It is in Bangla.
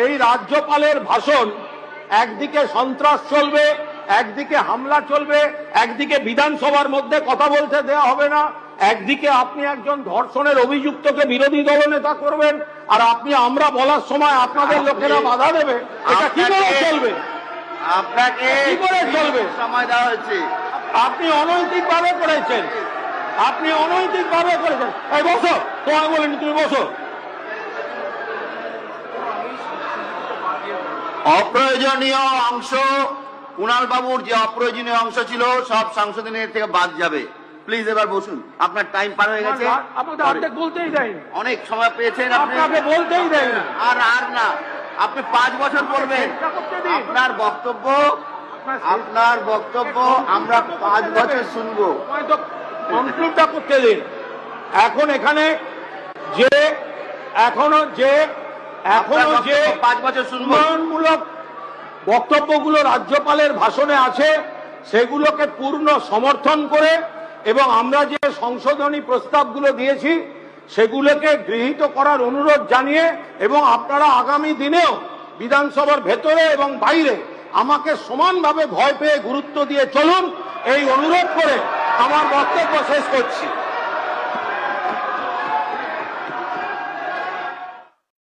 এই রাজ্যপালের ভাষণ একদিকে সন্ত্রাস চলবে, একদিকে হামলা চলবে, একদিকে বিধানসভার মধ্যে কথা বলতে দেওয়া হবে না, একদিকে আপনি একজন ধর্ষণের অভিযুক্তকে বিরোধী দলনেতা করবেন, আর আপনি আমরা বলার সময় আপনাদের লোকেরা বাধা দেবে। এটা কি করে চলবে? আপনাকে কি করে চলবে? সময় দেওয়া হয়েছে। আপনি অনৈতিকভাবে করেছেন, আপনি অনৈতিকভাবে করেছেন। এই বসো, তোমায় বলিনি, তুমি বসো। অপ্রয়োজনীয় অংশ, কুণাল বাবুর যে অপ্রয়োজনীয় অংশ ছিল সব সাংসদের থেকে বাদ যাবে। প্লিজ এবার বসুন, আপনার টাইম পার হয়ে গেছে। আপনাদের অর্ধেক বলতেই দেয়নি, অনেক সময় পেয়েছেন, আপনাকে বলতেই দেয় না। আর না, আপনি 5 বছর করবেন। আপনার বক্তব্য আমরা 5 বছর শুনবো। কনক্লুডটা করতে দিন। এখন এখানে যে এখনো যে 5 বছর শুনবো। উন্নয়নমূলক বক্তব্যগুলো রাজ্যপালের ভাষণে আছে সেগুলোকে পূর্ণ সমর্থন করে এবং আমরা যে সংশোধনী প্রস্তাবগুলো দিয়েছি সেগুলোকে গৃহীত করার অনুরোধ জানিয়ে এবং আপনারা আগামী দিনেও বিধানসভার ভেতরে এবং বাইরে আমাকে সমানভাবে ভয় পেয়ে গুরুত্ব দিয়ে চলুন, এই অনুরোধ করে আমার বক্তব্য শেষ করছি।